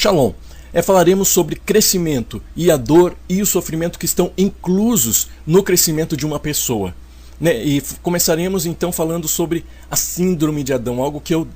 Shalom. Falaremos sobre crescimento e a dor e o sofrimento que estão inclusos no crescimento de uma pessoa. E começaremos então falando sobre a síndrome de Adão, algo que eu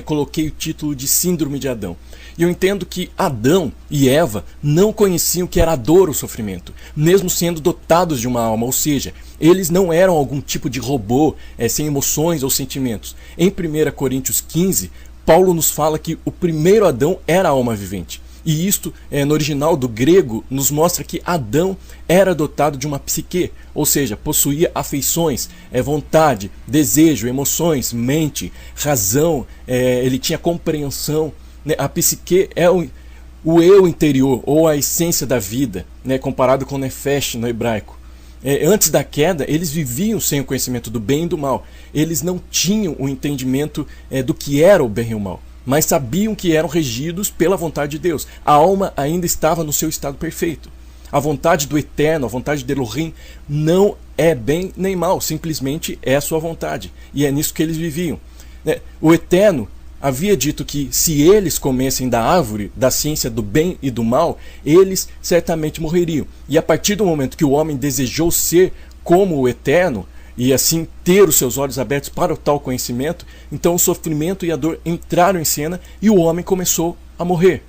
coloquei o título de síndrome de Adão. E eu entendo que Adão e Eva não conheciam o que era a dor ou sofrimento, mesmo sendo dotados de uma alma, ou seja, eles não eram algum tipo de robô sem emoções ou sentimentos. Em 1 Coríntios 15, Paulo nos fala que o primeiro Adão era a alma vivente. E isto, no original do grego, nos mostra que Adão era dotado de uma psique, ou seja, possuía afeições, vontade, desejo, emoções, mente, razão, ele tinha compreensão. A psique é o eu interior, ou a essência da vida, comparado com Nefesh no hebraico. Antes da queda, eles viviam sem o conhecimento do bem e do mal. Eles não tinham o entendimento do que era o bem e o mal, mas sabiam que eram regidos pela vontade de Deus. A alma ainda estava no seu estado perfeito. A vontade do Eterno, a vontade de Elohim, não é bem nem mal, simplesmente é a sua vontade. E é nisso que eles viviam. O Eterno havia dito que se eles comessem da árvore, da ciência do bem e do mal, eles certamente morreriam. E a partir do momento que o homem desejou ser como o Eterno, e assim ter os seus olhos abertos para o tal conhecimento, então o sofrimento e a dor entraram em cena e o homem começou a morrer.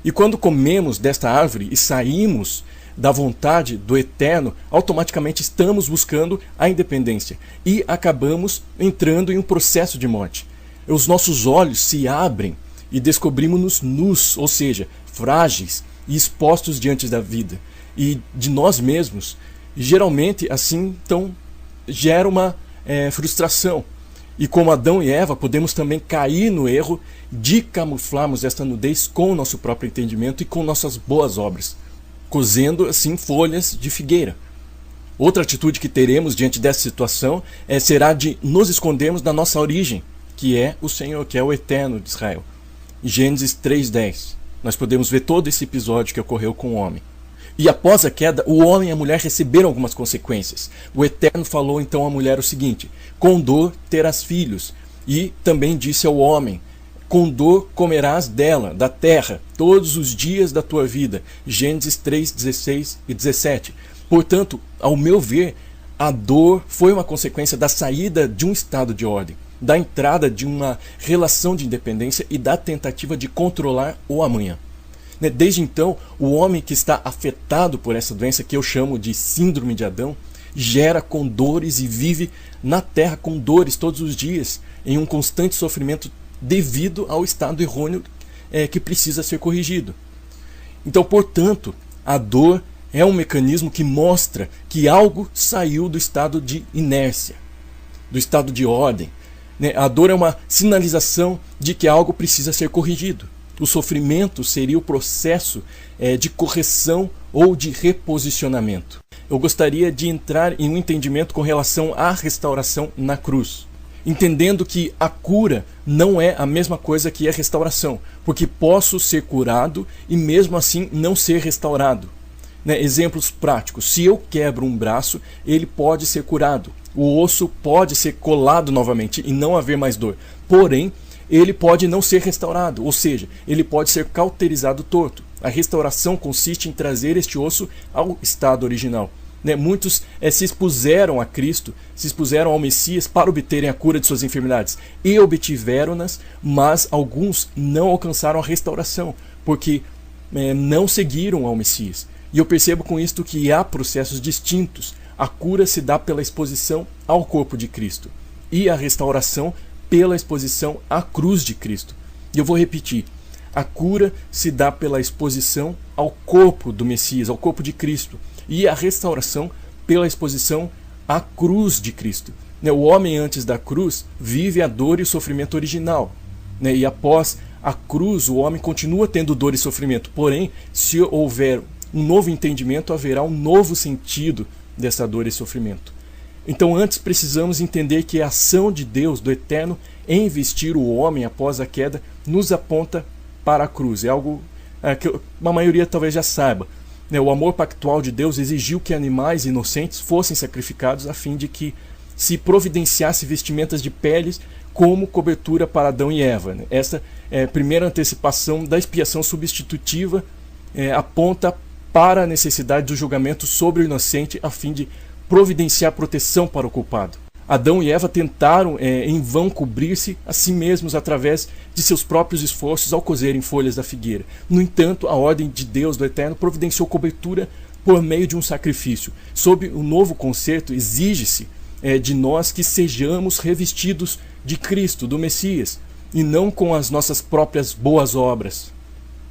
E quando comemos desta árvore e saímos da vontade do Eterno, automaticamente estamos buscando a independência e acabamos entrando em um processo de morte. Os nossos olhos se abrem e descobrimos-nos nus, ou seja, frágeis e expostos diante da vida e de nós mesmos. E geralmente assim então gera uma frustração. E como Adão e Eva, podemos também cair no erro de camuflarmos esta nudez com o nosso próprio entendimento e com nossas boas obras, cozendo assim folhas de figueira. Outra atitude que teremos diante dessa situação será de nos escondermos da nossa origem, que é o Senhor, que é o Eterno de Israel. Em Gênesis 3:10, nós podemos ver todo esse episódio que ocorreu com o homem. E após a queda, o homem e a mulher receberam algumas consequências. O Eterno falou então à mulher o seguinte: com dor terás filhos. E também disse ao homem: com dor comerás dela, da terra, todos os dias da tua vida. Gênesis 3:16 e 17. Portanto, ao meu ver, a dor foi uma consequência da saída de um estado de ordem, da entrada de uma relação de independência e da tentativa de controlar o amanhã. Desde então, o homem que está afetado por essa doença, que eu chamo de síndrome de Adão, gera com dores e vive na terra com dores todos os dias, em um constante sofrimento devido ao estado errôneo que precisa ser corrigido. Então, portanto, a dor é um mecanismo que mostra que algo saiu do estado de inércia, do estado de ordem. A dor é uma sinalização de que algo precisa ser corrigido. O sofrimento seria o processo de correção ou de reposicionamento. Eu gostaria de entrar em um entendimento com relação à restauração na cruz, entendendo que a cura não é a mesma coisa que a restauração, porque posso ser curado e mesmo assim não ser restaurado. Exemplos práticos: se eu quebro um braço, ele pode ser curado. O osso pode ser colado novamente e não haver mais dor. Porém, ele pode não ser restaurado, ou seja, ele pode ser cauterizado torto. A restauração consiste em trazer este osso ao estado original. Muitos se expuseram a Cristo, se expuseram ao Messias para obterem a cura de suas enfermidades e obtiveram-nas, mas alguns não alcançaram a restauração, porque não seguiram ao Messias. E eu percebo com isto que há processos distintos. A cura se dá pela exposição ao corpo de Cristo e a restauração pela exposição à cruz de Cristo. E eu vou repetir: a cura se dá pela exposição ao corpo do Messias, ao corpo de Cristo, e a restauração pela exposição à cruz de Cristo. O homem antes da cruz vive a dor e o sofrimento original, e após a cruz o homem continua tendo dor e sofrimento. Porém, se houver um novo entendimento, haverá um novo sentido dessa dor e sofrimento. Então antes precisamos entender que a ação de Deus, do Eterno, em vestir o homem após a queda, nos aponta para a cruz. É algo que a maioria talvez já saiba. O amor pactual de Deus exigiu que animais inocentes fossem sacrificados a fim de que se providenciasse vestimentas de peles como cobertura para Adão e Eva. Essa primeira antecipação da expiação substitutiva aponta para a necessidade do julgamento sobre o inocente a fim de providenciar proteção para o culpado. Adão e Eva tentaram em vão cobrir-se a si mesmos através de seus próprios esforços ao cozerem folhas da figueira. No entanto, a ordem de Deus do Eterno providenciou cobertura por meio de um sacrifício. Sob o novo concerto, exige-se de nós que sejamos revestidos de Cristo, do Messias, e não com as nossas próprias boas obras.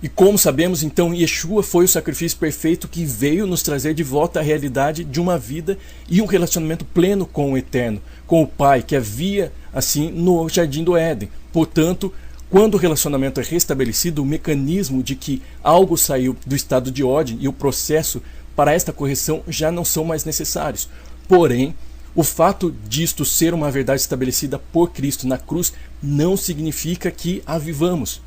E como sabemos, então, Yeshua foi o sacrifício perfeito que veio nos trazer de volta à realidade de uma vida e um relacionamento pleno com o Eterno, com o Pai, que havia, assim, no Jardim do Éden. Portanto, quando o relacionamento é restabelecido, o mecanismo de que algo saiu do estado de ordem e o processo para esta correção já não são mais necessários. Porém, o fato disto ser uma verdade estabelecida por Cristo na cruz não significa que a vivamos.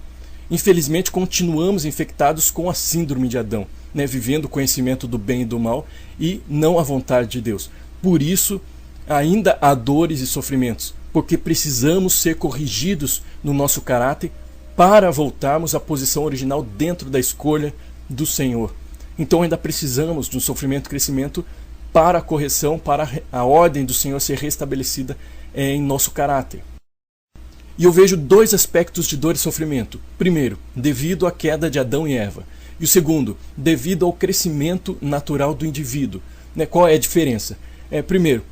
Infelizmente, continuamos infectados com a síndrome de Adão, vivendo o conhecimento do bem e do mal e não a vontade de Deus. Por isso, ainda há dores e sofrimentos, porque precisamos ser corrigidos no nosso caráter para voltarmos à posição original dentro da escolha do Senhor. Então ainda precisamos de um sofrimento e crescimento para a correção, para a ordem do Senhor ser restabelecida em nosso caráter. E eu vejo dois aspectos de dor e sofrimento. Primeiro, devido à queda de Adão e Eva. E o segundo, devido ao crescimento natural do indivíduo. Qual é a diferença? Primeiro,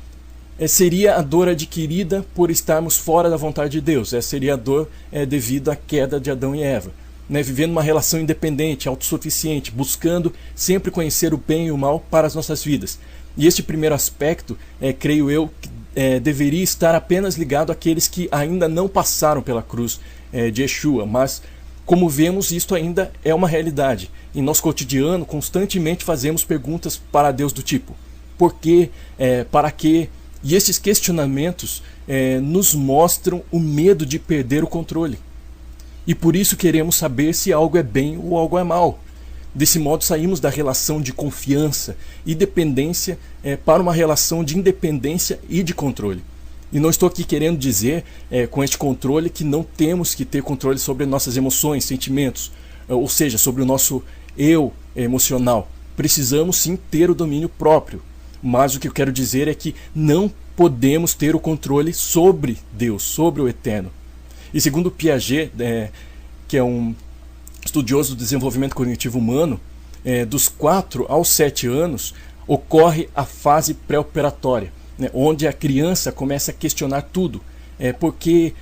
seria a dor adquirida por estarmos fora da vontade de Deus. Seria a dor devido à queda de Adão e Eva. Vivendo uma relação independente, autossuficiente, buscando sempre conhecer o bem e o mal para as nossas vidas. E este primeiro aspecto, creio eu, deveria estar apenas ligado àqueles que ainda não passaram pela cruz de Yeshua, mas como vemos, isto ainda é uma realidade. Em nosso cotidiano, constantemente fazemos perguntas para Deus do tipo: por quê? Para quê? E esses questionamentos nos mostram o medo de perder o controle. E por isso queremos saber se algo é bem ou algo é mal. Desse modo, saímos da relação de confiança e dependência para uma relação de independência e de controle. E não estou aqui querendo dizer com este controle que não temos que ter controle sobre nossas emoções, sentimentos, ou seja, sobre o nosso eu emocional. Precisamos sim ter o domínio próprio, mas o que eu quero dizer é que não podemos ter o controle sobre Deus, sobre o Eterno. E segundo Piaget, que é um estudioso do desenvolvimento cognitivo humano, dos 4 aos 7 anos ocorre a fase pré-operatória, onde a criança começa a questionar tudo. Porque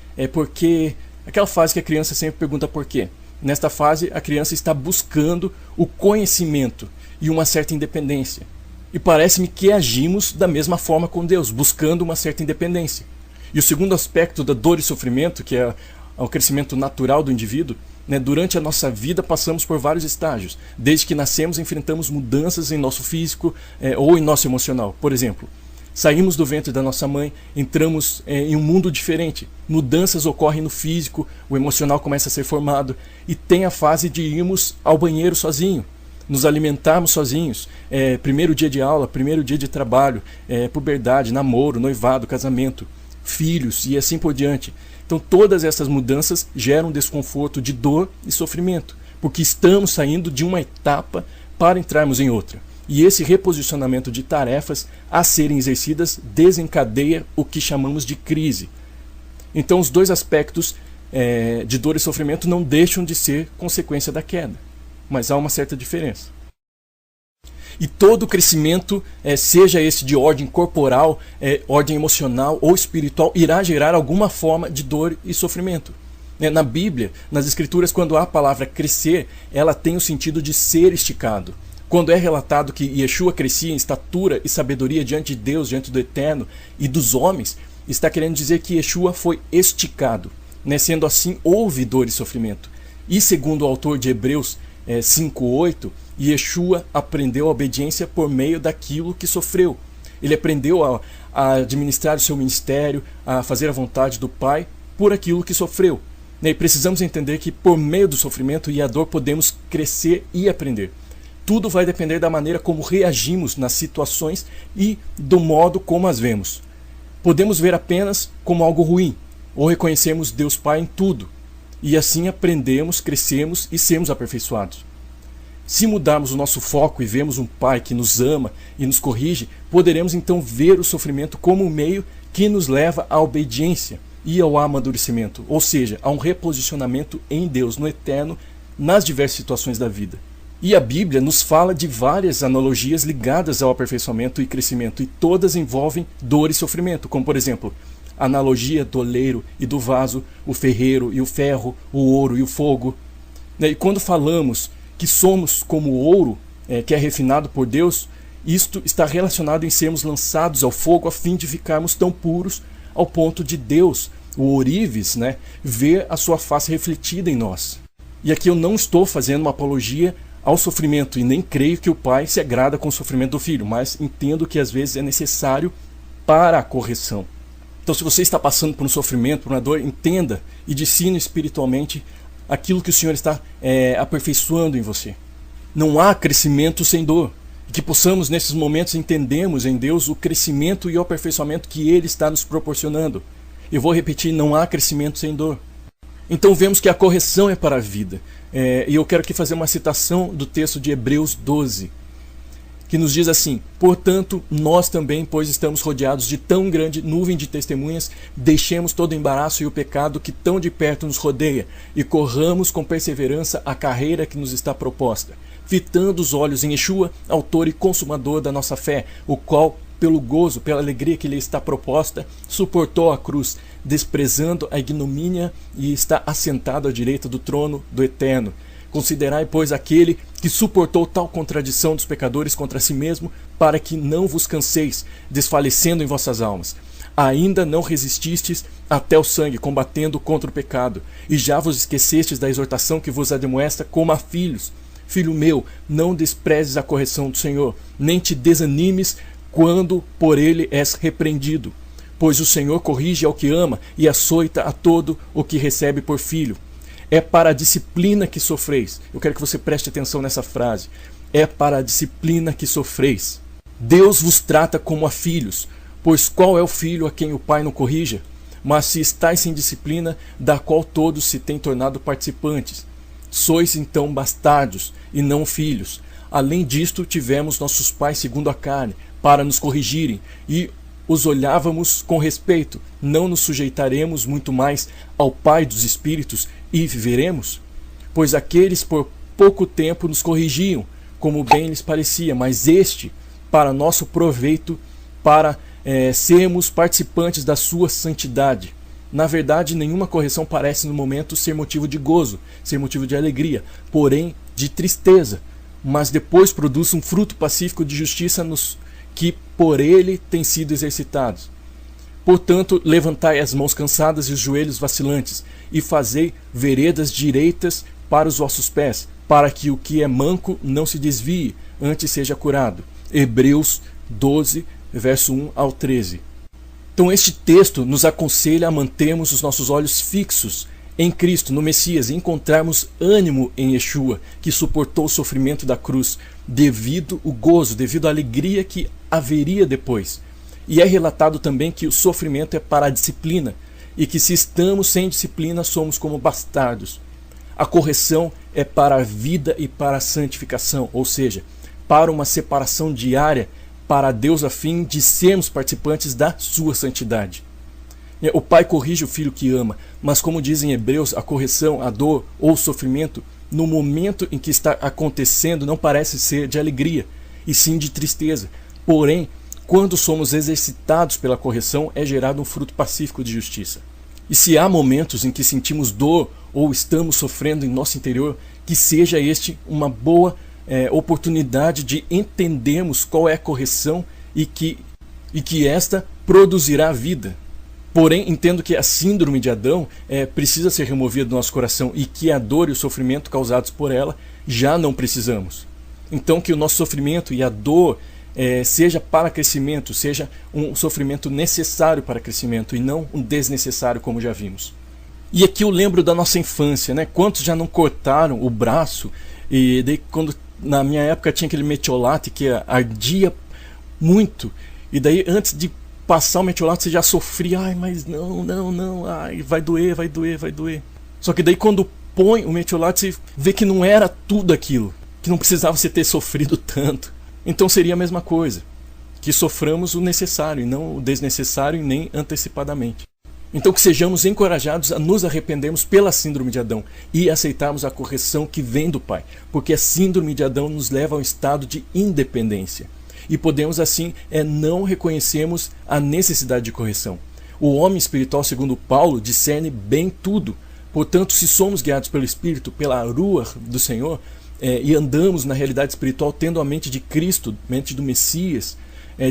aquela fase que a criança sempre pergunta por quê. Nesta fase, a criança está buscando o conhecimento e uma certa independência. E parece-me que agimos da mesma forma com Deus, buscando uma certa independência. E o segundo aspecto da dor e sofrimento, que é o crescimento natural do indivíduo, durante a nossa vida passamos por vários estágios. Desde que nascemos, enfrentamos mudanças em nosso físico ou em nosso emocional. Por exemplo, saímos do ventre da nossa mãe, entramos em um mundo diferente. Mudanças ocorrem no físico, o emocional começa a ser formado. E tem a fase de irmos ao banheiro sozinho, nos alimentarmos sozinhos. Primeiro dia de aula, primeiro dia de trabalho, puberdade, namoro, noivado, casamento, filhos e assim por diante. Então todas essas mudanças geram desconforto de dor e sofrimento, porque estamos saindo de uma etapa para entrarmos em outra. E esse reposicionamento de tarefas a serem exercidas desencadeia o que chamamos de crise. Então os dois aspectos de dor e sofrimento não deixam de ser consequência da queda, mas há uma certa diferença. E todo crescimento, seja esse de ordem corporal, ordem emocional ou espiritual, irá gerar alguma forma de dor e sofrimento. Na Bíblia, nas Escrituras, quando há a palavra crescer, ela tem o sentido de ser esticado. Quando é relatado que Yeshua crescia em estatura e sabedoria diante de Deus, diante do Eterno e dos homens, está querendo dizer que Yeshua foi esticado. Sendo assim, houve dor e sofrimento. E segundo o autor de Hebreus 5:8, Yeshua aprendeu a obediência por meio daquilo que sofreu. Ele aprendeu a administrar o seu ministério, a fazer a vontade do Pai por aquilo que sofreu. E precisamos entender que por meio do sofrimento e a dor podemos crescer e aprender. Tudo vai depender da maneira como reagimos nas situações e do modo como as vemos. Podemos ver apenas como algo ruim, ou reconhecemos Deus Pai em tudo, e assim aprendemos, crescemos e sermos aperfeiçoados. Se mudarmos o nosso foco e vemos um Pai que nos ama e nos corrige, poderemos então ver o sofrimento como um meio que nos leva à obediência e ao amadurecimento, ou seja, a um reposicionamento em Deus, no eterno, nas diversas situações da vida. E a Bíblia nos fala de várias analogias ligadas ao aperfeiçoamento e crescimento, e todas envolvem dor e sofrimento, como por exemplo, a analogia do oleiro e do vaso, o ferreiro e o ferro, o ouro e o fogo. E quando falamos que somos como o ouro, que é refinado por Deus, isto está relacionado em sermos lançados ao fogo a fim de ficarmos tão puros ao ponto de Deus, o ourives, ver a sua face refletida em nós. E aqui eu não estou fazendo uma apologia ao sofrimento e nem creio que o pai se agrada com o sofrimento do filho, mas entendo que às vezes é necessário para a correção. Então, se você está passando por um sofrimento, por uma dor, entenda e discerne espiritualmente aquilo que o Senhor está aperfeiçoando em você. Não há crescimento sem dor. Que possamos nesses momentos entendermos em Deus o crescimento e o aperfeiçoamento que Ele está nos proporcionando. Eu vou repetir, não há crescimento sem dor. Então vemos que a correção é para a vida. E eu quero aqui fazer uma citação do texto de Hebreus 12, que nos diz assim: portanto, nós também, pois estamos rodeados de tão grande nuvem de testemunhas, deixemos todo o embaraço e o pecado que tão de perto nos rodeia, e corramos com perseverança a carreira que nos está proposta, fitando os olhos em Yeshua, autor e consumador da nossa fé, o qual, pelo gozo, pela alegria que lhe está proposta, suportou a cruz, desprezando a ignomínia, e está assentado à direita do trono do Eterno. Considerai, pois, aquele que suportou tal contradição dos pecadores contra si mesmo, para que não vos canseis, desfalecendo em vossas almas. Ainda não resististes até o sangue, combatendo contra o pecado, e já vos esquecestes da exortação que vos admoesta como a filhos. Filho meu, não desprezes a correção do Senhor, nem te desanimes quando por ele és repreendido. Pois o Senhor corrige ao que ama e açoita a todo o que recebe por filho. É para a disciplina que sofreis. Eu quero que você preste atenção nessa frase. É para a disciplina que sofreis. Deus vos trata como a filhos, pois qual é o filho a quem o pai não corrija? Mas se estáis sem disciplina, da qual todos se têm tornado participantes. Sois então bastardos, e não filhos. Além disto, tivemos nossos pais segundo a carne, para nos corrigirem, e os olhávamos com respeito. Não nos sujeitaremos muito mais ao Pai dos Espíritos e viveremos? Pois aqueles por pouco tempo nos corrigiam, como bem lhes parecia, mas este, para nosso proveito, para sermos participantes da sua santidade. Na verdade, nenhuma correção parece no momento ser motivo de gozo, ser motivo de alegria, porém de tristeza, mas depois produz um fruto pacífico de justiça nos que por ele têm sido exercitados. Portanto, levantai as mãos cansadas e os joelhos vacilantes, e fazei veredas direitas para os vossos pés, para que o que é manco não se desvie, antes seja curado. Hebreus 12, verso 1 ao 13. Então este texto nos aconselha a mantermos os nossos olhos fixos em Cristo, no Messias, e encontrarmos ânimo em Yeshua, que suportou o sofrimento da cruz, devido ao gozo, devido à alegria que haveria depois. E é relatado também que o sofrimento é para a disciplina, e que se estamos sem disciplina, somos como bastardos. A correção é para a vida e para a santificação, ou seja, para uma separação diária para Deus a fim de sermos participantes da sua santidade. O pai corrige o filho que ama, mas como dizem Hebreus, a correção, a dor ou o sofrimento, no momento em que está acontecendo, não parece ser de alegria, e sim de tristeza. Porém, quando somos exercitados pela correção, é gerado um fruto pacífico de justiça. E se há momentos em que sentimos dor ou estamos sofrendo em nosso interior, que seja este uma boa oportunidade de entendermos qual é a correção e que esta produzirá vida. Porém, entendo que a síndrome de Adão precisa ser removida do nosso coração e que a dor e o sofrimento causados por ela já não precisamos. Então que o nosso sofrimento e a dor seja para crescimento, seja um sofrimento necessário para crescimento e não um desnecessário, como já vimos. E aqui eu lembro da nossa infância, né? Quantos já não cortaram o braço? E daí, quando na minha época tinha aquele metiolate que ardia muito, e daí antes de passar o metiolato você já sofria, ai, mas não, ai, vai doer. Só que daí quando põe o metiolato você vê que não era tudo aquilo, que não precisava você ter sofrido tanto. Então seria a mesma coisa, que soframos o necessário e não o desnecessário e nem antecipadamente. Então que sejamos encorajados a nos arrependermos pela síndrome de Adão e aceitarmos a correção que vem do Pai, porque a síndrome de Adão nos leva a um estado de independência. E podemos assim não reconhecermos a necessidade de correção. O homem espiritual, segundo Paulo, discerne bem tudo. Portanto, se somos guiados pelo Espírito, pela Ruach do Senhor, e andamos na realidade espiritual tendo a mente de Cristo, mente do Messias,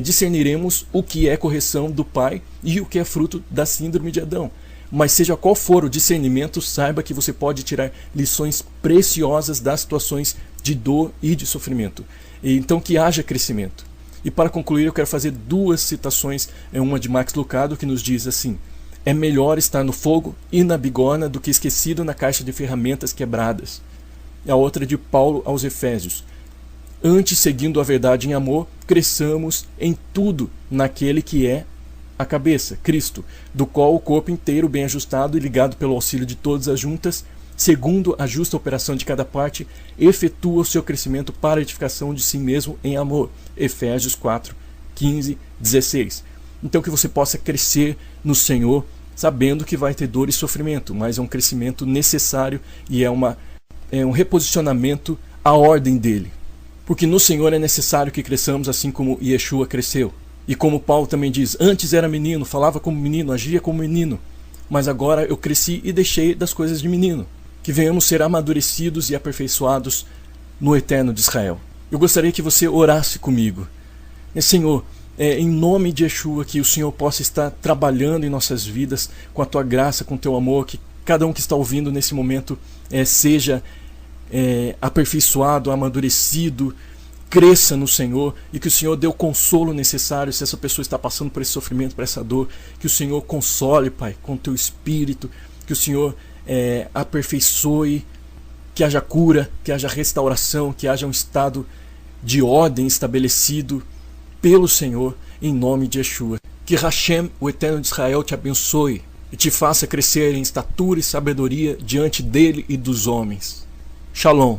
discerniremos o que é correção do Pai e o que é fruto da síndrome de Adão. Mas seja qual for o discernimento, saiba que você pode tirar lições preciosas das situações de dor e de sofrimento. E então que haja crescimento. E para concluir eu quero fazer duas citações, uma de Max Lucado que nos diz assim: é melhor estar no fogo e na bigorna do que esquecido na caixa de ferramentas quebradas. E a outra é de Paulo aos Efésios: antes, seguindo a verdade em amor, cresçamos em tudo naquele que é a cabeça, Cristo, do qual o corpo inteiro, bem ajustado e ligado pelo auxílio de todas as juntas, segundo a justa operação de cada parte, efetua o seu crescimento para a edificação de si mesmo em amor. Efésios 4, 15, 16. Então que você possa crescer no Senhor, sabendo que vai ter dor e sofrimento, mas é um crescimento necessário e é um reposicionamento à ordem dele. Porque no Senhor é necessário que cresçamos assim como Yeshua cresceu. E como Paulo também diz, antes era menino, falava como menino, agia como menino, mas agora eu cresci e deixei das coisas de menino. Que venhamos ser amadurecidos e aperfeiçoados no eterno de Israel. Eu gostaria que você orasse comigo. Senhor, em nome de Yeshua, que o Senhor possa estar trabalhando em nossas vidas com a Tua graça, com o Teu amor, que cada um que está ouvindo nesse momento seja aperfeiçoado, amadurecido, cresça no Senhor e que o Senhor dê o consolo necessário se essa pessoa está passando por esse sofrimento, por essa dor, que o Senhor console, Pai, com o Teu Espírito, que o Senhor aperfeiçoe, que haja cura, que haja restauração, que haja um estado de ordem estabelecido pelo Senhor, em nome de Yeshua. Que Hashem, o Eterno de Israel, te abençoe e te faça crescer em estatura e sabedoria diante dele e dos homens. Shalom.